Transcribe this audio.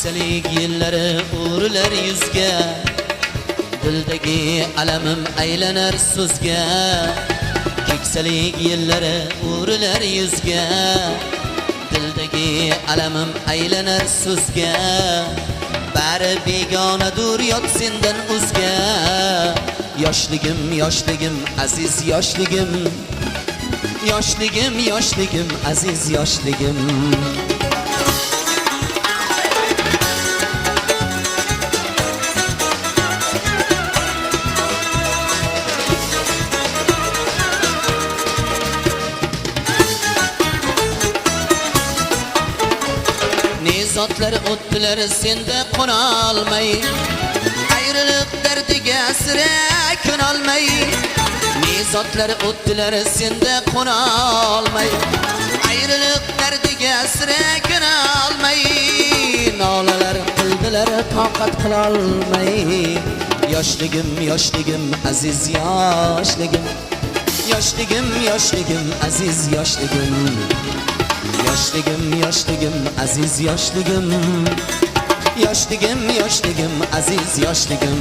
Keksalik yillari urilar yuzga, dildagi alamim aylanar so'zga. Keksalik yillari urilar yuzga, dildagi alamim aylanar so'zga. Bari begonadur yot sendan o'zga. Yoshligim, yoshligim, aziz yoshligim. Yoshligim, yoshligim, aziz yoshligim. Nezotlar o'tdilar senda qonolmay, ayriliq dardiga sira ko'nolmay. Nezotlar o'tdilar senda qonolmay, ayriliq dardiga sira ko'nolmay. Nolalar qildilar toqat qilolmay. Yoshligim, yoshligim, aziz yoshligim. Yoshligim, yoshligim, aziz yoshligim. Yoshligim, yoshligim, aziz yoshligim. Yoshligim, yoshligim, aziz yoshligim.